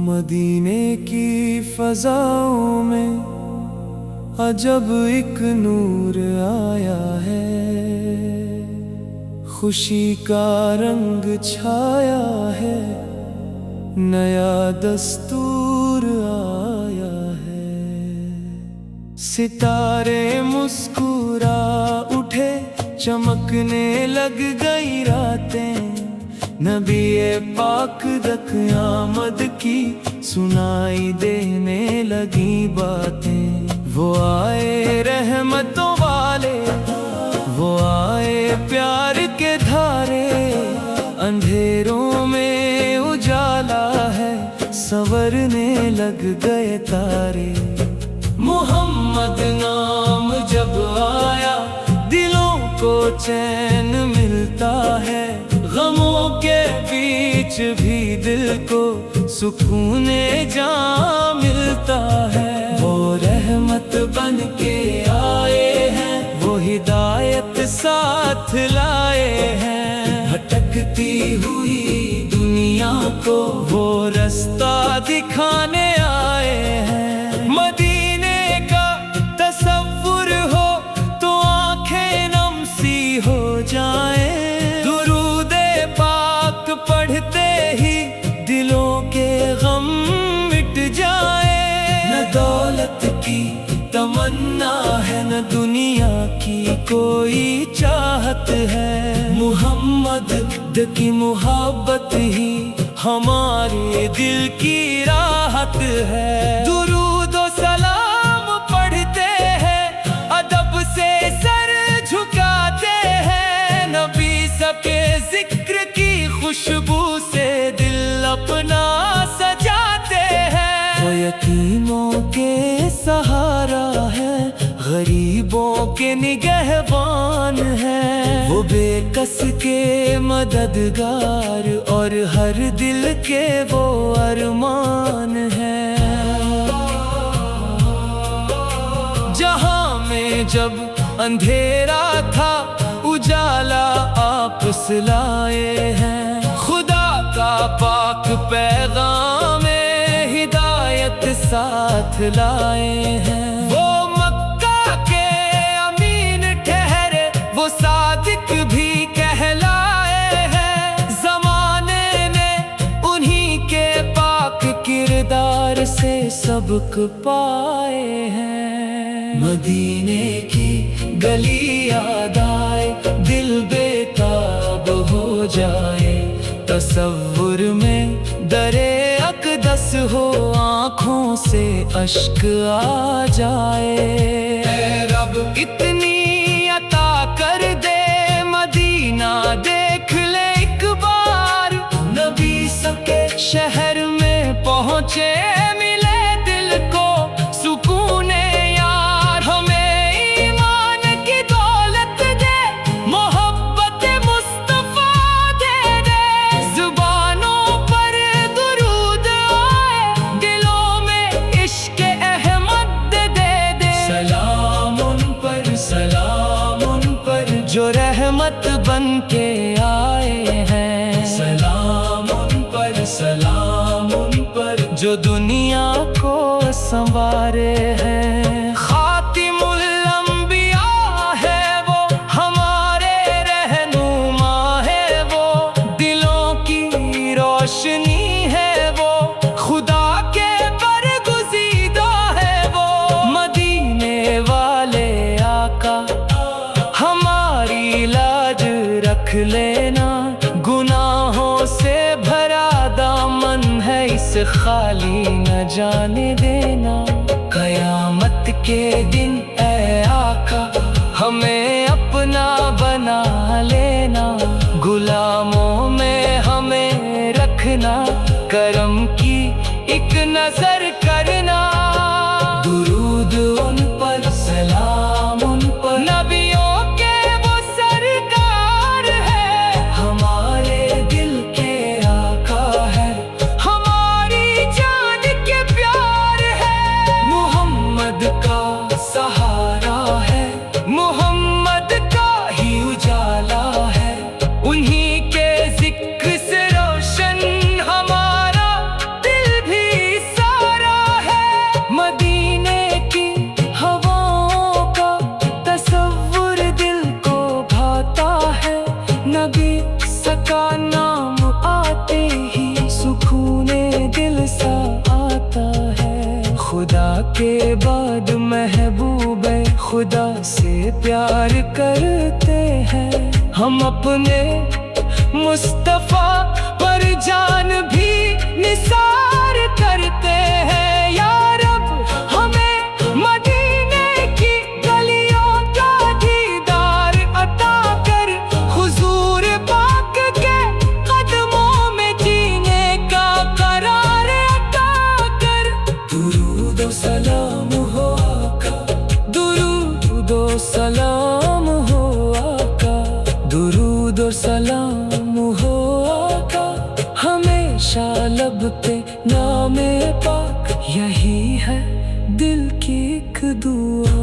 مدینے کی فضاؤں میں عجب ایک نور آیا ہے، خوشی کا رنگ چھایا ہے، نیا دستور آیا ہے۔ ستارے مسکرا اٹھے، چمکنے لگ گئی راتیں، نبی پاک دک آمد کی سنائی دینے لگی باتیں۔ وہ آئے رحمتوں والے، وہ آئے پیار کے دھارے، اندھیروں میں اجالا ہے، سنورنے لگ گئے تارے۔ محمد نام جب آیا، دلوں کو چین ملتا ہے، غموں کے بیچ بھی دل کو سکون جاں ملتا ہے۔ وہ رحمت بن کے آئے ہیں، وہ ہدایت ساتھ لائے ہیں، بھٹکتی ہوئی دنیا کو وہ رستہ دکھانے آئے ہیں۔ مدینے کا تصور ہو تو آنکھیں نم سی ہو جائیں، پڑھتے ہی دلوں کے غم مٹ جائیں۔ نہ دولت کی تمنا ہے، نہ دنیا کی کوئی چاہت ہے، محمد کی محبت ہی ہمارے دل کی راحت ہے۔ درود و سلام پڑھتے ہیں، ادب سے سر جھکاتے ہیں، نبی سب کے ذکر خوشبو سے دل اپنا سجاتے ہیں۔ وہ یتیموں کے سہارا ہے، غریبوں کے نگہبان ہے، وہ بے کس کے مددگار اور ہر دل کے وہ ارمان ہے۔ جہاں میں جب اندھیرا تھا، اجالا آپ لائے ہیں، خدا کا پاک پیغام ہدایت ساتھ لائے ہیں۔ وہ مکہ کے امین ٹھہرے، وہ صادق بھی کہلائے ہیں، زمانے نے انہی کے پاک کردار سے سبق پائے ہیں۔ مدینے کی گلی یاد آئے، دل بےتاب ہو جائے، تصور میں درے اقدس ہو، آنکھوں سے اشک آ جائے۔ اے رب اتنی عطا کر دے، مدینہ دیکھ لے ایک بار، نبی سکے شہر میں پہنچے، ملے دل کو سکون یار، ہمیں ایمان کی دولت دے، محبت مصطفیٰ دے دے، زبانوں پر درود آئے، دلوں میں عشق احمد دے دے۔ سلام ان پر، سلام ان پر، جو رحمت بن کے آئے ہیں، سلام ان پر، سلام ان پر، جو دنیا کو سنوارے ہیں۔ خاتم الانبیاء ہے وہ، ہمارے رہنما ہے وہ، دلوں کی روشنی ہے وہ، خدا کے برگزیدہ ہے وہ، مدینے والے آقا ہماری لاج رکھ لینا، گناہوں سے بھرا دامن ہے، اس خالی نہ جانے دینا۔ قیامت کے دن اے آقا ہمیں اپنا بنا لینا، غلاموں میں ہمیں رکھنا، کرم کی ایک نظر کرنا۔ درود ان پر، سلام ان پر، نبیوں کے وہ سرکار ہے، ہمارے دل کے آقا ہے، ہماری جان کے پیار ہے، محمد کا سہارا ہے، محمد کا ہی اجالا ہے، انہی کے ذکر سے روشن ہمارا دل بھی کے بعد محبوب خدا سے پیار کرتے ہیں ہم اپنے مصطفیٰ پر جان بھی نثار کرتے ہیں یا رب ہمیں مدینے کی گلیوں کا دیدار عطا کر حضور پاک کے قدموں میں جینے کا قرار عطا کر درود و سلام ہو آقا درود و سلام ہو آقا درود و سلام ہو آقا ہمیشہ لب پہ نام پاک یہی ہے دل کی ایک دعا